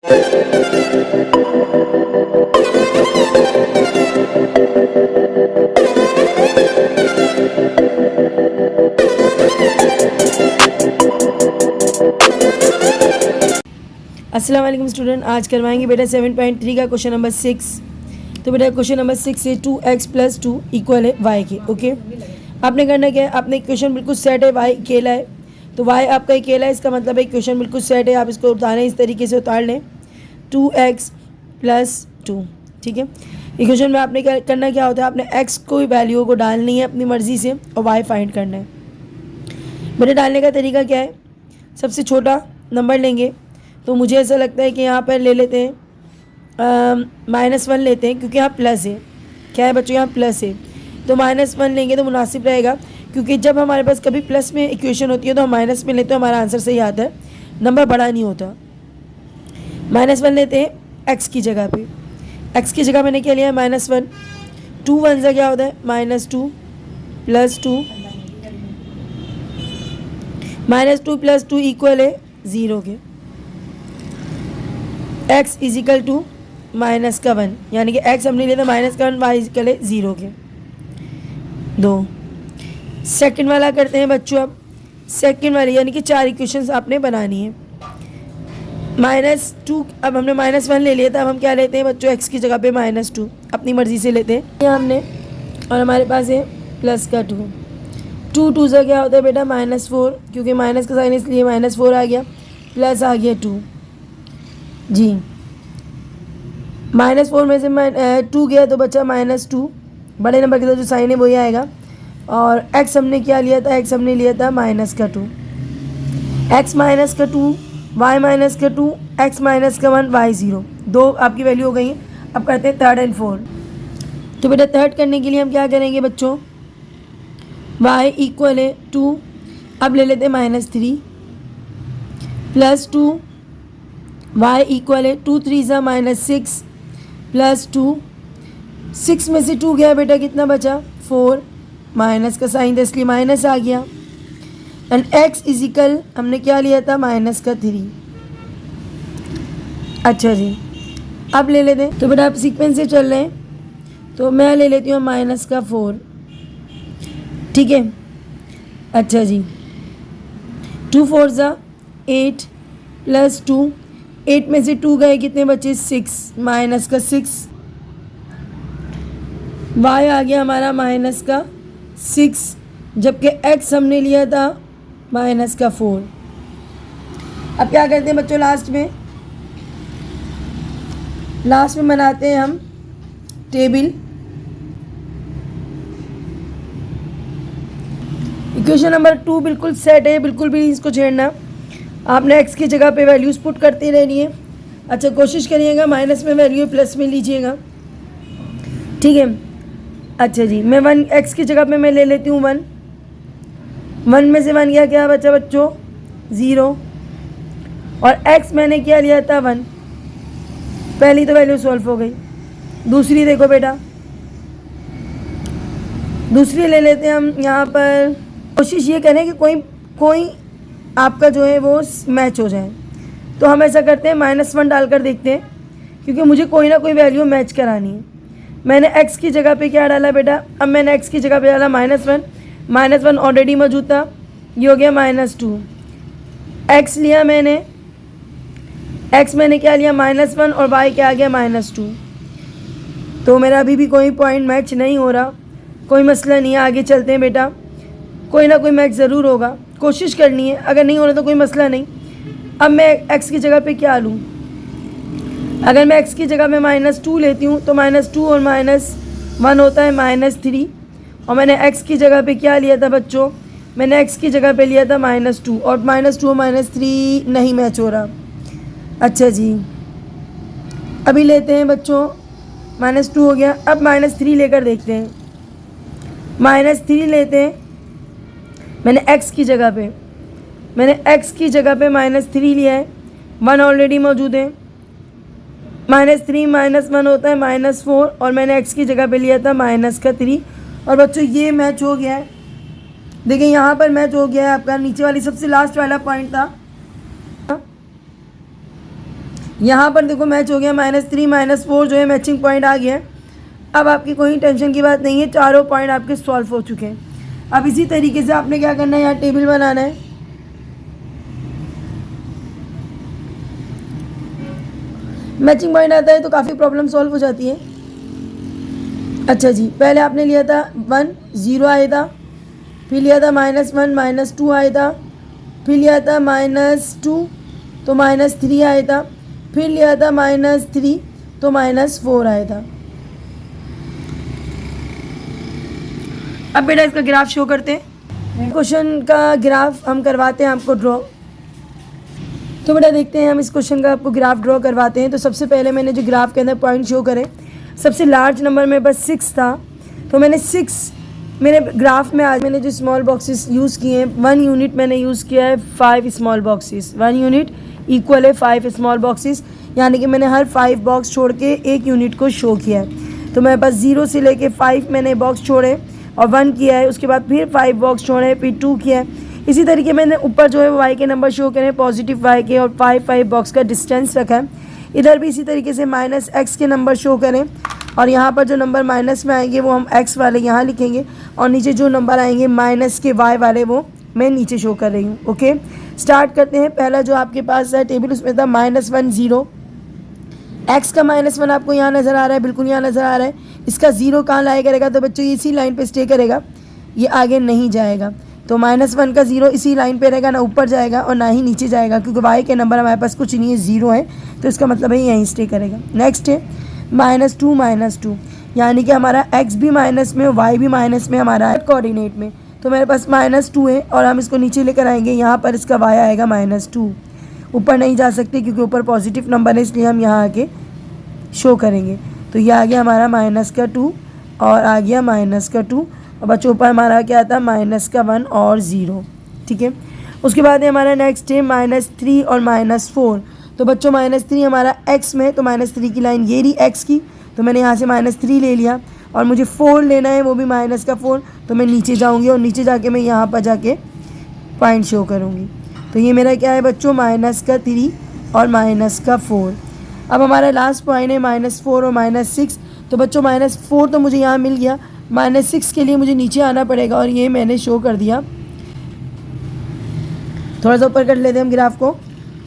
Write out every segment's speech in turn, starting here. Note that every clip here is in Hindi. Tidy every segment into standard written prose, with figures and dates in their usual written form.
अस्सलाम वालेकुम स्टूडेंट, आज करवाएंगे बेटा 7.3 का क्वेश्चन नंबर 6। तो बेटा क्वेश्चन नंबर 6 से 2x + 2 इक्वल है y के। ओके, आपने करना क्या है, आपने इक्वेशन बिल्कुल सेट है, y अकेला है तो y आपका अकेला है, इसका मतलब है इक्वेशन बिल्कुल सेट है। आप इसको उतारें, इस तरीके से उतार लें 2x + 2। ठीक है, इक्वेशन में आपने करना क्या होता है, आपने x को वैल्यू को डालनी है अपनी मर्ज़ी से और y फाइंड करना है। बेटा डालने का तरीका क्या है, सबसे छोटा नंबर लेंगे तो मुझे ऐसा लगता है कि यहाँ पर ले लेते हैं -1 लेते हैं, क्योंकि यहाँ प्लस है। क्या है बच्चों, यहाँ प्लस है तो -1 लेंगे तो मुनासिब रहेगा, क्योंकि जब हमारे पास कभी प्लस में इक्वेशन होती है तो हम माइनस में लेते हैं, हमारा आंसर सही आता है, नंबर बड़ा नहीं होता। -1 लेते हैं x की जगह पे, x की जगह मैंने क्या लिया है -1, 2 1 से क्या होता है -2 + 2, -2 + 2 इक्वल है 0 के। x = -1, यानी कि x हमने लिया था -1, y = 0 के। 2 सेकंड वाला करते हैं बच्चों। अब सेकंड वाली यानी कि 4 इक्वेशंस आपने बनानी है। -2, अब हमने -1 ले लिया था, अब हम क्या लेते हैं बच्चों, x की जगह पे -2 अपनी मर्ज़ी से लेते हैं ये हमने, और हमारे पास है प्लस का 2, 2 2 से क्या होता है बेटा -4, क्योंकि माइनस का साइन इसलिए -4 आ गया, प्लस आ गया 2 जी। -4 में से 2 गया तो बचा -2, बड़े नंबर के साथ जो साइन है वही आएगा। और x हमने क्या लिया था, x हमने लिया था -2, x -2, y -2, x -1, y 0, 2 आपकी वैल्यू हो गई है। अब करते हैं थर्ड एंड फोर्थ। तो बेटा थर्ड करने के लिए हम क्या करेंगे बच्चों, y = 2, अब ले लेते हैं -3 + 2, y = 2 3 -6 + 2, 6 में से 2 गया बेटा, कितना बचा 4, माइनस का साइन था इसलिए माइनस आ गया। एंड x = हमने क्या लिया था -3। अच्छा जी, अब ले लेते हैं, तो बेटा आप सीक्वेंस से चल रहे हैं तो मैं ले लेती हूँ -4। ठीक है, अच्छा जी, 2 4 8 + 2, 8 में से 2 गए, कितने बचे 6, माइनस का 6, y आ गया हमारा -6, जबकि x हमने लिया था -4। अब क्या करते हैं बच्चों, लास्ट में बनाते हैं हम टेबल। इक्वेशन नंबर 2 बिल्कुल सेट है, बिल्कुल भी इसको छेड़ना, आपने x की जगह पे वैल्यूज़ पुट करती रहनी है। अच्छा कोशिश करिएगा माइनस में वैल्यू प्लस में लीजिएगा, ठीक है। अच्छा जी, मैं 1 x की जगह पे मैं ले लेती हूँ 1, 1 में से 1 गया, क्या बचा बच्चों 0, और x मैंने क्या लिया था 1, पहली तो वैल्यू सॉल्व हो गई। दूसरी देखो बेटा, दूसरी ले लेते हैं हम। यहाँ पर कोशिश ये करें कि कोई आपका जो है वो मैच हो जाए, तो हम ऐसा करते हैं -1 डालकर देखते हैं, क्योंकि मुझे कोई ना कोई वैल्यू मैच करानी है। मैंने x की जगह पे क्या डाला बेटा, अब मैंने x की जगह पे डाला -1 ऑलरेडी मौजूद था, ये हो गया -2। x लिया मैंने, x मैंने क्या लिया -1, और y क्या आ गया -2। तो मेरा अभी भी कोई पॉइंट मैच नहीं हो रहा, कोई मसला नहीं है, आगे चलते हैं बेटा, कोई ना कोई मैच ज़रूर होगा, कोशिश करनी है, अगर नहीं हो रहा तो कोई मसला नहीं। अब मैं x की जगह पे क्या लूँ, अगर मैं x की जगह में -2 लेती हूँ तो -2 और -1 होता है -3, और मैंने x की जगह पे क्या लिया था बच्चों, मैंने x की जगह पे लिया था -2, और -2 और -3 नहीं मैच हो रहा। अच्छा जी, अभी लेते हैं बच्चों, -2 हो गया, अब -3 लेकर देखते हैं। -3 लेते हैं, मैंने x की जगह पे -3 लिया है, 1 ऑलरेडी मौजूद है, -3 -1 होता है -4, और मैंने x की जगह पे लिया था -3, और बच्चों ये मैच हो गया है। देखिए यहाँ पर मैच हो गया है आपका, नीचे वाली सबसे लास्ट वाला पॉइंट था, यहाँ पर देखो मैच हो गया, -3 -4 जो है मैचिंग पॉइंट आ गया है। अब आपकी कोई टेंशन की बात नहीं है, चारों पॉइंट आपके सॉल्व हो चुके हैं। अब इसी तरीके से आपने क्या करना है, यहाँ टेबल बनाना है। मैचिंग पॉइंट आता है तो काफ़ी प्रॉब्लम सॉल्व हो जाती है। अच्छा जी, पहले आपने लिया था 1 0 आया था, फिर लिया था -1 -2 आया था, फिर लिया था -2 तो -3 आया था, फिर लिया था -3 तो -4 आया था। अब बेटा इसका ग्राफ शो करते हैं। क्वेश्चन का ग्राफ हम करवाते हैं आपको ड्रॉ। तो बेटा देखते हैं हम इस क्वेश्चन का आपको ग्राफ ड्रॉ करवाते हैं। तो सबसे पहले मैंने जो ग्राफ के अंदर पॉइंट शो करे, सबसे लार्ज नंबर में बस 6 था, तो मैंने 6 मेरे ग्राफ में आज मैंने जो स्मॉल बॉक्सेस यूज़ किए हैं, 1 यूनिट मैंने यूज़ किया है 5 स्मॉल बॉक्सेस। 1 यूनिट इक्वल है 5 स्मॉल बॉक्सेस, यानी कि मैंने हर 5 बॉक्स छोड़ के 1 यूनिट को शो किया है। तो मैं बस 0 से लेके 5 मैंने बॉक्स छोड़े और 1 किया है, उसके बाद फिर 5 बॉक्स छोड़े, फिर 2 किया है। इसी तरीके मैंने ऊपर जो है वो y के नंबर शो करें, पॉजिटिव y के, और 5 बॉक्स का डिस्टेंस रखा है। इधर भी इसी तरीके से -x के नंबर शो करें, और यहाँ पर जो नंबर माइनस में आएंगे वो हम x वाले यहाँ लिखेंगे, और नीचे जो नंबर आएंगे माइनस के y वाले वो मैं नीचे शो कर रही हूँ। ओके, स्टार्ट करते हैं। पहला जो आपके पास है टेबल, उसमें था -1 0, x का -1 आपको यहाँ नज़र आ रहा है, बिल्कुल यहाँ नज़र आ रहा है। इसका 0 कहाँ लाया करेगा, तो बच्चों इसी लाइन पे स्टे करेगा, ये आगे नहीं जाएगा। तो -1 का 0 इसी लाइन पे रहेगा, ना ऊपर जाएगा और ना ही नीचे जाएगा, क्योंकि y के नंबर हमारे पास कुछ नहीं है, 0 है, तो इसका मतलब है यहीं स्टे करेगा। नेक्स्ट है -2 यानी कि हमारा x भी माइनस में, y भी माइनस में, हमारा कोऑर्डिनेट में। तो मेरे पास -2 है और हम इसको नीचे लेकर आएंगे, यहाँ पर इसका y आएगा -2। ऊपर नहीं जा सकते क्योंकि ऊपर पॉजिटिव नंबर है, इसलिए हम यहाँ आके शो करेंगे। तो ये आ गया हमारा -2 और आ गया -2, और बच्चों ऊपर हमारा क्या था, -1 और 0। ठीक है, उसके बाद है हमारा नेक्स्ट है -3 और -4। तो बच्चों -3 हमारा x में, तो -3 की लाइन ये रही x की, तो मैंने यहाँ से -3 ले लिया, और मुझे 4 लेना है, वो भी -4, तो मैं नीचे जाऊँगी और नीचे जाके मैं यहाँ पर जाके पॉइंट शो करूँगी। तो ये मेरा क्या है बच्चों, -3 और -4। अब हमारा लास्ट पॉइंट है -4 और -6। तो बच्चों -4 तो मुझे यहाँ मिल गया, -6 के लिए मुझे नीचे आना पड़ेगा, और ये मैंने शो कर दिया। थोड़ा सा ऊपर कर लेते हैं हम ग्राफ को,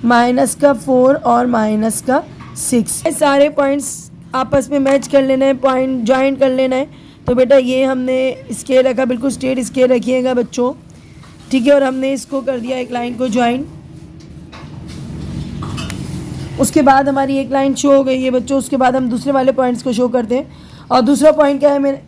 -4 और -6। सारे पॉइंट्स आपस में मैच कर लेना है, पॉइंट ज्वाइन कर लेना है। तो बेटा ये हमने स्केल रखा, बिल्कुल स्ट्रेट स्केल रखिएगा बच्चों, ठीक है, और हमने इसको कर दिया एक लाइन को ज्वाइन। उसके बाद हमारी एक लाइन शो हो गई है बच्चों। उसके बाद हम दूसरे वाले पॉइंट्स को शो करते हैं, और दूसरा पॉइंट क्या है मेरे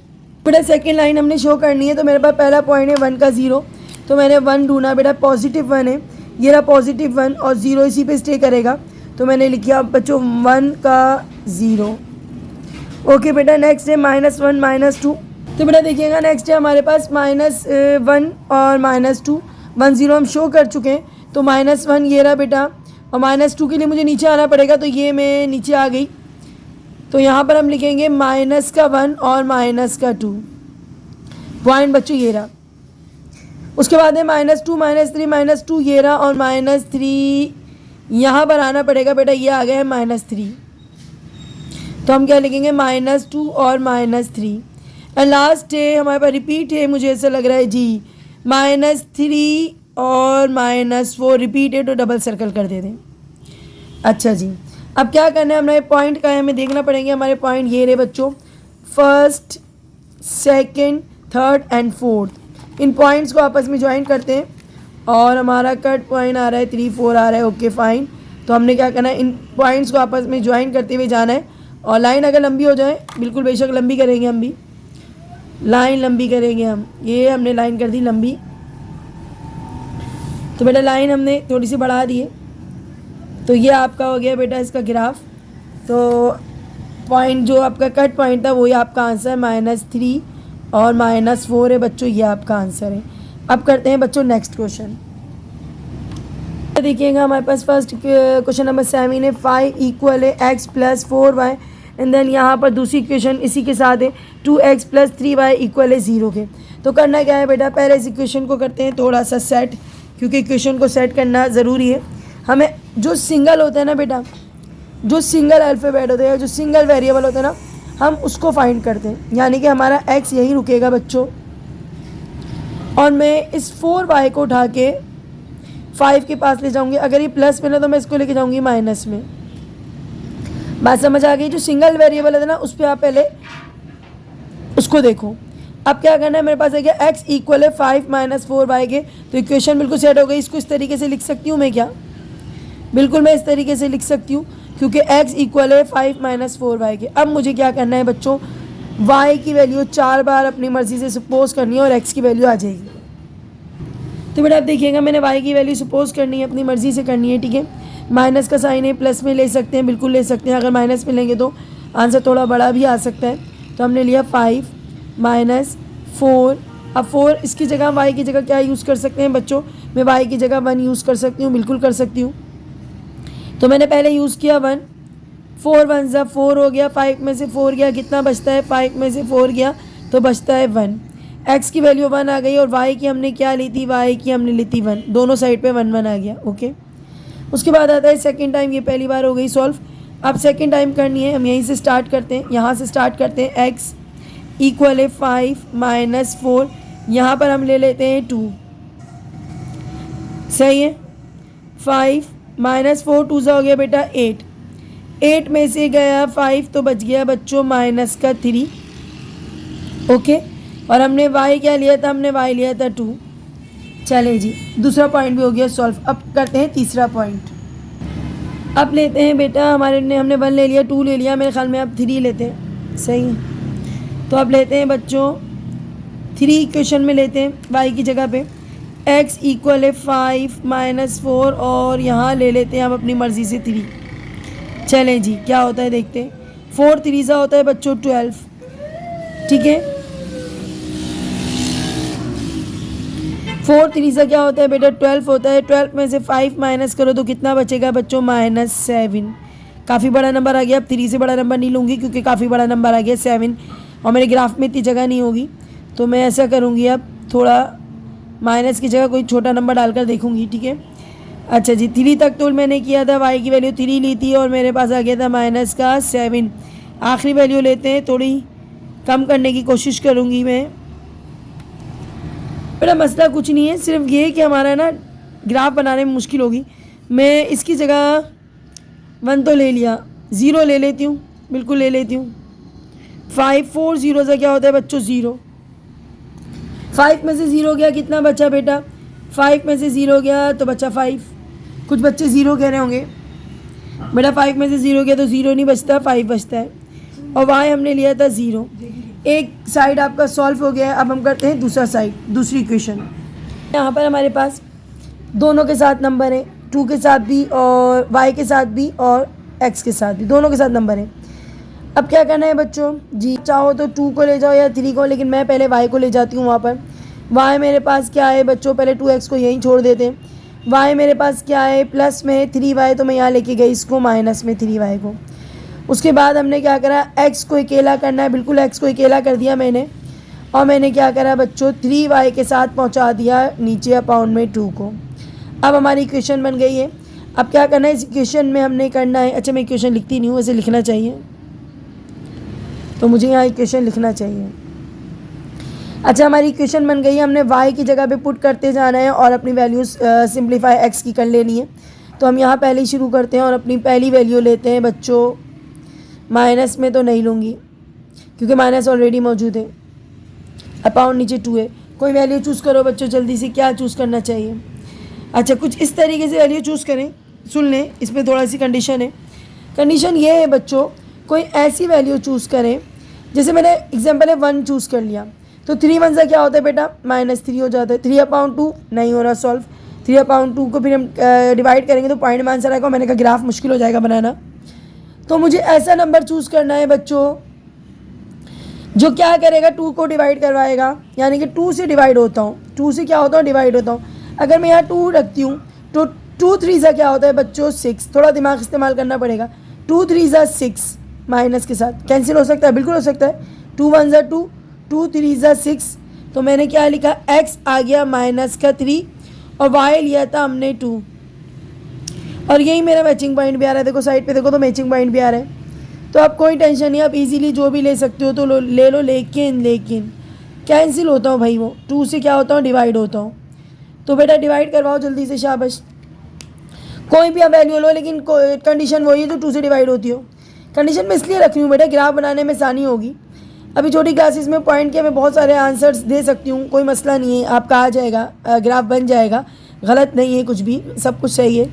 बेटा, सेकेंड लाइन हमने शो करनी है। तो मेरे पास पहला पॉइंट है 1 का 0, तो मैंने 1 ढूंढा बेटा, +1 है, ये रहा +1 और 0 इसी पे स्टे करेगा, तो मैंने लिखा बच्चों 1 का 0। ओके बेटा, नेक्स्ट है -1 -2। तो बेटा देखिएगा नेक्स्ट है हमारे पास -1 और -2, 1 0 हम शो कर चुके हैं, तो -1 ये रहा बेटा, और -2 के लिए मुझे नीचे आना पड़ेगा, तो ये मैं नीचे आ गई। तो यहाँ पर हम लिखेंगे -1 और -2 पॉइंट बच्चों, ये रहा। उसके बाद है -2 -3 -2 ये रहा, और -3 यहाँ पर आना पड़ेगा बेटा, ये आ गया है -3। तो हम क्या लिखेंगे, -2 और -3। एंड लास्ट है हमारे पास रिपीट है, मुझे ऐसा लग रहा है जी, -3 और -4 रिपीट है, तो डबल सर्कल कर दे दें। अच्छा जी, अब क्या करना है, हमारे पॉइंट का है, हमें देखना पड़ेंगे। हमारे पॉइंट ये रहे बच्चों, 1st 2nd 3rd and 4th। In points को आपस में ज्वाइन करते हैं, और हमारा कट पॉइंट आ रहा है 3 4 आ रहा है। ओके फाइन, तो हमने क्या करना है, इन पॉइंट्स को आपस में ज्वाइन करते हुए जाना है, और लाइन अगर लंबी हो जाए, बिल्कुल बेशक लंबी करेंगे, हम भी लाइन लंबी करेंगे हम। ये हमने लाइन कर दी लंबी, तो बेटा लाइन हमने थोड़ी सी बढ़ा दी है। तो ये आपका हो गया बेटा इसका ग्राफ। तो पॉइंट जो आपका कट पॉइंट था वही आपका आंसर -3 और -4 है बच्चों, ये आपका आंसर है। अब करते हैं बच्चों नेक्स्ट क्वेश्चन। देखिएगा हमारे पास फर्स्ट क्वेश्चन नंबर 7 है, 5 = x + 4y, एंड देन यहाँ पर दूसरी इक्वेशन इसी के साथ है 2x + 3y = 0 के। तो करना क्या है बेटा, पहले इस इक्वेशन को करते हैं थोड़ा सा सेट, क्योंकि इक्वेशन को सेट करना ज़रूरी है। हमें जो सिंगल होता है ना बेटा, जो सिंगल अल्फ़ाबेट होते हैं, जो सिंगल वेरिएबल होते हैं ना, हम उसको फाइंड करते हैं। यानी कि हमारा x यहीं रुकेगा बच्चों, और मैं इस 4y को उठा के 5 के पास ले जाऊंगी। अगर ये प्लस में है तो मैं इसको लेके जाऊंगी माइनस में। बात समझ आ गई? जो सिंगल वेरिएबल है ना, उस पर आप पहले उसको देखो। अब क्या करना है, मेरे पास है क्या, x इक्वल है 5 माइनस 4y के। तो इक्वेशन बिल्कुल सेट हो गई। इसको इस तरीके से लिख सकती हूँ मैं क्या? बिल्कुल मैं इस तरीके से लिख सकती हूँ, क्योंकि x इक्वल है 5 माइनस 4y के। अब मुझे क्या करना है बच्चों, y की वैल्यू 4 बार अपनी मर्जी से सपोज करनी है और x की वैल्यू आ जाएगी। तो बेटा आप देखिएगा, मैंने y की वैल्यू सपोज करनी है, अपनी मर्जी से करनी है, ठीक है। माइनस का साइन है, प्लस में ले सकते हैं, बिल्कुल ले सकते हैं। अगर माइनस में लेंगे तो आंसर थोड़ा बड़ा भी आ सकता है। तो हमने लिया 5 माइनस 4। अब 4 इसकी जगह y की जगह क्या यूज़ कर सकते हैं बच्चों, मैं y की जगह 1 यूज़ कर सकती हूँ, बिल्कुल कर सकती हूँ। तो मैंने पहले यूज़ किया 1, 4 1 ज़ा 4 हो गया, 5 में से 4 गया, कितना बचता है, 5 में से 4 गया तो बचता है 1। x की वैल्यू 1 आ गई और y की हमने क्या ली थी, y की हमने ली थी 1, दोनों साइड पे 1 1 आ गया। ओके, उसके बाद आता है सेकंड टाइम। ये पहली बार हो गई सॉल्व। अब सेकंड टाइम करनी है, हम यहीं से स्टार्ट करते हैं, यहाँ से स्टार्ट करते हैं। x इक्वल है 5 माइनस 4, यहाँ पर हम ले लेते हैं 2, सही है। 5 माइनस 4 2 ज़ा हो गया बेटा 8, 8 में से गया 5 तो बच गया बच्चों माइनस का 3। ओके, और हमने y क्या लिया था, हमने y लिया था 2। चले जी, दूसरा पॉइंट भी हो गया सॉल्व। अब करते हैं तीसरा पॉइंट। अब लेते हैं बेटा, हमने 1 ले लिया, 2 ले लिया, मेरे ख्याल में अब 3 लेते हैं, सही है। तो अब लेते हैं बच्चों 3 इक्वेशन में लेते हैं y की जगह पे। x इक्वल है 5 माइनस 4 और यहाँ ले लेते हैं हम अपनी मर्ज़ी से 3। चलें जी, क्या होता है देखते हैं। 4 3 सा होता है बच्चों 12, ठीक है। 4 3 सा क्या होता है बेटा 12 होता है। 12 में से 5 माइनस करो तो कितना बचेगा बच्चों, -7। काफ़ी बड़ा नंबर आ गया। अब 3 से बड़ा नंबर नहीं लूँगी क्योंकि काफ़ी बड़ा नंबर आ गया 7, और मेरे ग्राफ में इतनी जगह नहीं होगी। तो मैं ऐसा करूँगी, अब थोड़ा माइनस की जगह कोई छोटा नंबर डालकर देखूँगी, ठीक है। अच्छा जी, 3 तक तो मैंने किया था, y की वैल्यू 3 ली थी और मेरे पास आ गया था -7। आखिरी वैल्यू लेते हैं, थोड़ी कम करने की कोशिश करूँगी मैं। मेरा मसला कुछ नहीं है, सिर्फ ये कि हमारा ना ग्राफ बनाने में मुश्किल होगी। मैं इसकी जगह 1 तो ले लिया, 0 ले लेती हूँ, बिल्कुल ले लेती हूँ। 5 4 0 से क्या होता है बच्चों 0। 5 में से 0 गया, कितना बचा बेटा, 5 में से 0 गया तो बचा 5। कुछ बच्चे 0 कह रहे होंगे बेटा, 5 में से 0 गया तो 0 नहीं बचता, 5 बचता है। और y हमने लिया था 0। एक साइड आपका सॉल्व हो गया है। अब हम करते हैं दूसरा साइड, दूसरी इक्वेशन। यहाँ पर हमारे पास दोनों के साथ नंबर है, 2 के साथ भी और y के साथ भी और x के साथ भी, दोनों के साथ नंबर है। अब क्या करना है बच्चों जी, चाहो तो 2 को ले जाओ या 3 को, लेकिन मैं पहले y को ले जाती हूँ। वहाँ पर y मेरे पास क्या है बच्चों, पहले 2x को यहीं छोड़ देते हैं। y मेरे पास क्या है, प्लस में है 3y, तो मैं यहाँ लेके गई इसको माइनस में 3y को। उसके बाद हमने क्या करा, x को अकेला करना है, बिल्कुल x को अकेला कर दिया मैंने। और मैंने क्या करा बच्चों, 3y के साथ पहुंचा दिया नीचे अपाउंड में 2 को। अब हमारी इक्वेशन बन गई है। अब क्या करना है, इस इक्वेशन में हमने करना है, अच्छा मैं इक्वेशन लिखती नहीं हूँ, वैसे लिखना चाहिए, तो मुझे यहाँ इक्वेशन लिखना चाहिए। अच्छा, हमारी इक्वेशन बन गई है, हमने y की जगह पे पुट करते जाना है और अपनी वैल्यूज़ सिंप्लीफाई x की कर लेनी है। तो हम यहाँ पहले ही शुरू करते हैं और अपनी पहली वैल्यू लेते हैं बच्चों, माइनस में तो नहीं लूँगी क्योंकि माइनस ऑलरेडी मौजूद है। अपाउंड नीचे 2 है, कोई वैल्यू चूज़ करो बच्चों जल्दी से, क्या चूज़ करना चाहिए। अच्छा, कुछ इस तरीके से वैल्यू चूज़ करें, सुन लें, इसमें थोड़ा सी कंडीशन है। कंडीशन ये है बच्चों, कोई ऐसी वैल्यू चूज़ करें, जैसे मैंने एग्जाम्पल है 1 चूज़ कर लिया, तो 3 1 से क्या होता है बेटा, -3 हो जाता है। 3/2 नहीं हो रहा सॉल्व। 3/2 को फिर हम डिवाइड करेंगे तो पॉइंट में आंसर आएगा। मैंने कहा ग्राफ मुश्किल हो जाएगा बनाना, तो मुझे ऐसा नंबर चूज़ करना है बच्चों जो क्या करेगा, 2 को डिवाइड करवाएगा, यानी कि 2 से डिवाइड होता हूँ, 2 से क्या होता हूँ, डिवाइड होता हूँ। अगर मैं यहाँ 2 रखती हूँ तो 2 3 सा क्या होता है बच्चों 6, थोड़ा दिमाग इस्तेमाल करना पड़ेगा। 2 3 सा 6, माइनस के साथ कैंसिल हो सकता है, बिल्कुल हो सकता है। 2 1 सा 2, 2 3 सा 6, तो मैंने क्या लिखा, x आ गया -3 और y लिया था हमने 2। और यही मेरा मैचिंग पॉइंट भी आ रहा है। देखो साइड पे देखो तो मैचिंग पॉइंट भी आ रहा है। तो आप कोई टेंशन नहीं, आप इजीली जो भी ले सकते हो तो ले लो। लेकिन कैंसिल होता हूँ भाई, वो 2 से क्या होता हूँ, डिवाइड होता हूँ। तो बेटा डिवाइड करवाओ जल्दी से, शाबाश। कोई भी आप वैल्यू लो, लेकिन कंडीशन वही है जो 2 से डिवाइड होती हो। कंडीशन मैं इसलिए रख रही हूँ बेटा, ग्राफ बनाने में आसानी होगी। अभी छोटी क्लासेस में पॉइंट के मैं बहुत सारे आंसर्स दे सकती हूँ, कोई मसला नहीं है, आपका आ जाएगा, ग्राफ बन जाएगा, गलत नहीं है कुछ भी, सब कुछ सही है।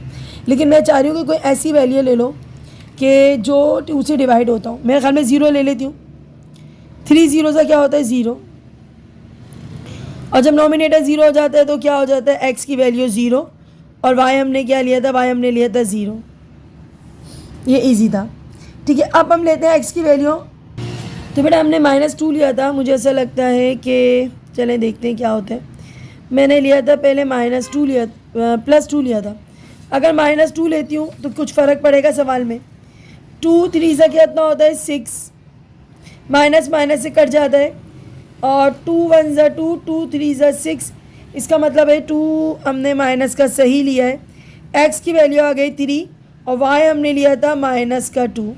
लेकिन मैं चाह रही हूँ कि कोई ऐसी वैल्यू ले लो कि जो 2 से डिवाइड होता हूँ। मेरे ख्याल में 0 ले लेती हूँ। 3 0 से क्या होता है, 0। और जब नॉमिनेटर 0 हो जाता है तो क्या हो जाता है, x की वैल्यू 0 और y हमने क्या लिया था, y हमने लिया था 0। ये इजी था, ठीक है। अब हम लेते हैं x की वैल्यू। तो बेटा हमने -2 लिया था, मुझे ऐसा लगता है कि चलें देखते हैं क्या होता है। मैंने लिया था पहले -2 लिया, +2 लिया था। अगर -2 लेती हूँ तो कुछ फ़र्क पड़ेगा सवाल में। 2 3 से कितना होता है, 6, माइनस माइनस से कट जाता है, और 2 1 ज़ा 2, 2 3 ज़ा 6। इसका मतलब है 2 हमने माइनस का सही लिया है। x की वैल्यू आ गई 3 और y हमने लिया था -2।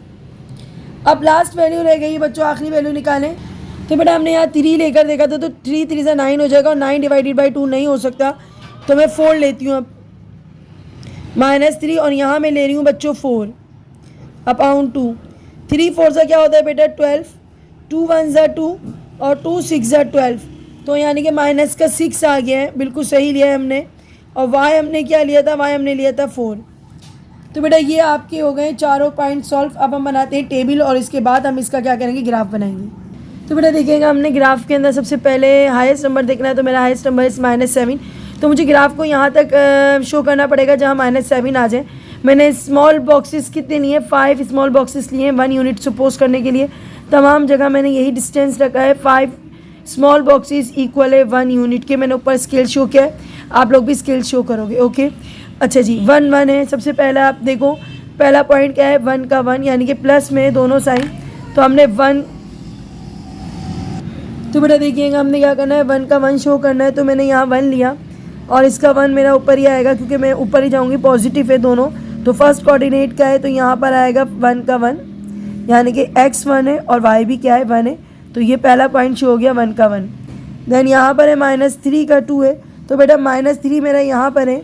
अब लास्ट वैल्यू रह गई बच्चों, आखिरी वैल्यू निकालें। तो बेटा हमने यहाँ 3 लेकर देखा था, तो 3 3 से 9 हो जाएगा, और 9 डिवाइडेड बाई 2 नहीं हो सकता, तो मैं 4 लेती हूँ। अब -3 और यहाँ मैं ले रही हूँ बच्चों 4 अपॉन 2। 3 4 से क्या होता है बेटा, 12। 2 1 ज़ा 2 और 2 6 ज़ा 12, तो यानी कि -6 आ गया है, बिल्कुल सही लिया है हमने। और y हमने क्या लिया था, y हमने लिया था 4। तो बेटा ये आपके हो गए चारों पॉइंट सॉल्व। अब हम बनाते हैं टेबल, और इसके बाद हम इसका क्या करेंगे, ग्राफ बनाएंगे। तो बेटा देखिएगा, हमने ग्राफ के अंदर सबसे पहले हाईएस्ट नंबर देखना है। तो मेरा हाईएस्ट नंबर इस -7, तो मुझे ग्राफ को यहाँ तक शो करना पड़ेगा जहाँ -7 आ जाए। मैंने स्मॉल बॉक्सेस कितने लिए, 5 स्मॉल बॉक्सेस लिए हैं 1 यूनिट सपोज करने के लिए। तमाम जगह मैंने यही डिस्टेंस रखा है, 5 स्मॉल बॉक्सेस इक्वल है 1 यूनिट के। मैंने ऊपर स्केल शो किया है, आप लोग भी स्केल शो करोगे, ओके। अच्छा जी, 1 1 है। सबसे पहला आप देखो, पहला पॉइंट क्या है, 1 का 1, यानी कि प्लस में दोनों साइन। तो हमने 1, तो बेटा देखिएगा हमने क्या करना है, 1 का 1 शो करना है। तो मैंने यहाँ 1 लिया, और इसका 1 मेरा ऊपर ही आएगा, क्योंकि मैं ऊपर ही जाऊँगी, पॉजिटिव है दोनों। तो फर्स्ट कोऑर्डिनेट का है, तो यहाँ पर आएगा 1 का 1, यानी कि x 1 है और y भी क्या है, 1 है। तो ये पहला पॉइंट शो हो गया 1 का 1। देन यहाँ पर है -3 का 2 है। तो बेटा -3 मेरा यहाँ पर है,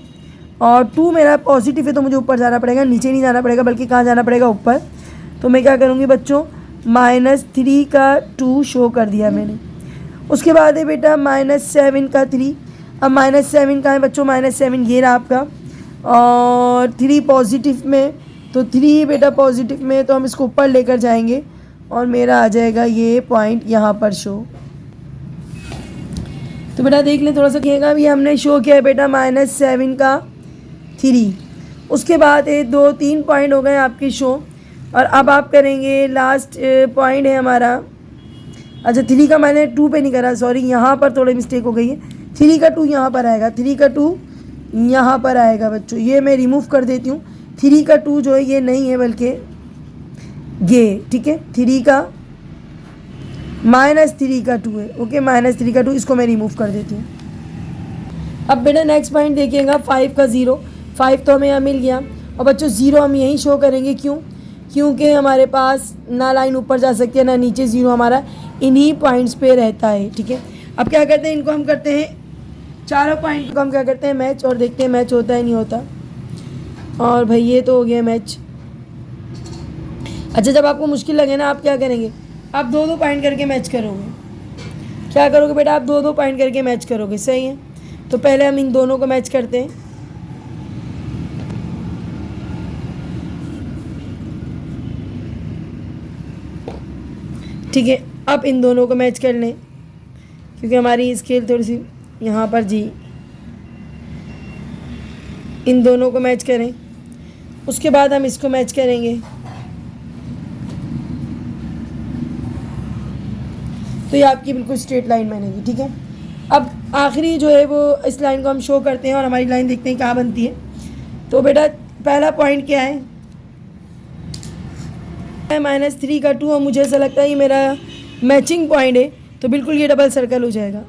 और 2 मेरा पॉजिटिव है, तो मुझे ऊपर जाना पड़ेगा, नीचे नहीं जाना पड़ेगा, बल्कि कहाँ जाना पड़ेगा, ऊपर। तो मैं क्या करूँगी बच्चों, -3 का 2 शो कर दिया मैंने। उसके बाद है बेटा -7 का 3। अब -7 का है बच्चों, -7 ये रहा आपका, और 3 पॉजिटिव में। तो 3 बेटा पॉजिटिव में, तो हम इसको ऊपर लेकर जाएंगे, और मेरा आ जाएगा ये पॉइंट यहाँ पर शो। तो बेटा देख लें थोड़ा सा, कहेगा भी हमने शो किया है बेटा -7 का 3। उसके बाद 2 3 पॉइंट हो गए आपके शो, और अब आप करेंगे लास्ट पॉइंट है हमारा। अच्छा 3 का मैंने 2 पे नहीं करा, सॉरी, यहाँ पर थोड़ी मिस्टेक हो गई है। 3 का 2 यहाँ पर आएगा, 3 का 2 यहाँ पर आएगा बच्चों, ये मैं रिमूव कर देती हूँ। 3 का 2 जो है ये नहीं है, बल्कि ये, ठीक है। 3 का -3 का 2 है, ओके, -3 का 2, इसको मैं रिमूव कर देती हूँ। अब बेटा नेक्स्ट पॉइंट देखिएगा, 5 का 0। 5 तो हमें यहाँ मिल गया, और बच्चों 0 हम यहीं शो करेंगे, क्यों, क्योंकि हमारे पास ना लाइन ऊपर जा सकती है ना नीचे, 0 हमारा इन्हीं पॉइंट्स पे रहता है, ठीक है। अब क्या करते हैं, इनको हम करते हैं, चारों पॉइंट को हम क्या करते हैं, मैच, और देखते हैं मैच होता है नहीं होता। और भाई ये तो हो गया मैच। अच्छा जब आपको मुश्किल लगे ना, आप क्या करेंगे, आप 2 पॉइंट करके मैच करोगे। क्या करोगे बेटा, आप 2 पॉइंट करके मैच करोगे, सही है। तो पहले हम इन दोनों को मैच करते हैं। ठीक है, अब इन दोनों को मैच कर लें, क्योंकि हमारी स्केल थोड़ी सी यहाँ पर जी, इन दोनों को मैच करें। उसके बाद हम इसको मैच करेंगे। तो ये आपकी बिल्कुल स्ट्रेट लाइन बनेगी, ठीक है। अब आखिरी जो है वो इस लाइन को हम शो करते हैं, और हमारी लाइन देखते हैं कहाँ बनती है। तो बेटा पहला पॉइंट क्या है, -3 का 2, और मुझे ऐसा लगता है ये मेरा मैचिंग पॉइंट है, तो बिल्कुल ये डबल सर्कल हो जाएगा,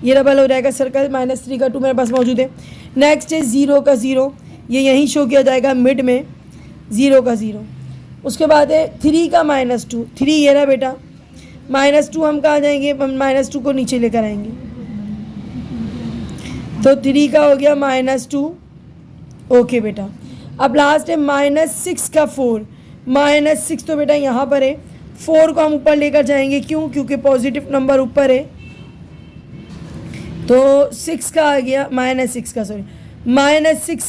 ये डबल हो जाएगा सर्कल। -3 का 2 मेरे पास मौजूद है। नेक्स्ट है 0 का 0। ये यहीं शो किया जाएगा मिड में, 0 का 0। उसके बाद है 3 का -2, 3 ये रहा बेटा, -2 हम कहाँ जाएंगे, -2 को नीचे लेकर आएंगे, तो 3 का हो गया -2। ओके बेटा, अब लास्ट है -6 का 4, -6 तो बेटा यहाँ पर है, 4 को हम ऊपर लेकर जाएंगे, क्यों, क्योंकि पॉजिटिव नंबर ऊपर है, तो 6 का आ गया -6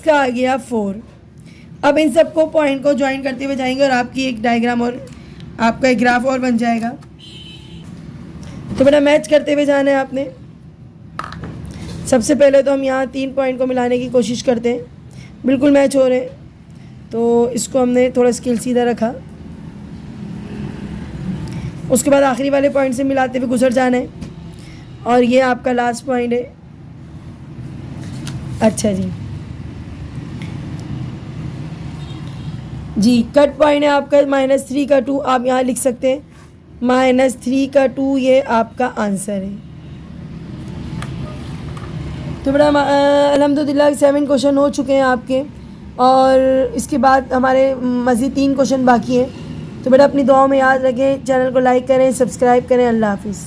का आ गया 4। अब इन सबको पॉइंट को ज्वाइन करते हुए जाएंगे और आपकी एक डायग्राम और आपका एक ग्राफ और बन जाएगा। तो बेटा मैच करते हुए जाना है आपने। सबसे पहले तो हम यहाँ 3 पॉइंट को मिलाने की कोशिश करते हैं, बिल्कुल मैच हो रहे हैं, तो इसको हमने थोड़ा स्केल सीधा रखा। उसके बाद आखिरी वाले पॉइंट से मिलाते हुए गुजर जाना है, और ये आपका लास्ट पॉइंट है। अच्छा जी, कट पॉइंट है आपका -3 का 2, आप यहाँ लिख सकते हैं -3 का 2, ये आपका आंसर है। तो बेटा अल्हम्दुलिल्लाह 7 क्वेश्चन हो चुके हैं आपके, और इसके बाद हमारे मज़ीद 3 क्वेश्चन बाकी हैं। तो बेटा अपनी दुआओं में याद रखें, चैनल को लाइक करें, सब्सक्राइब करें। अल्लाह हाफिज़।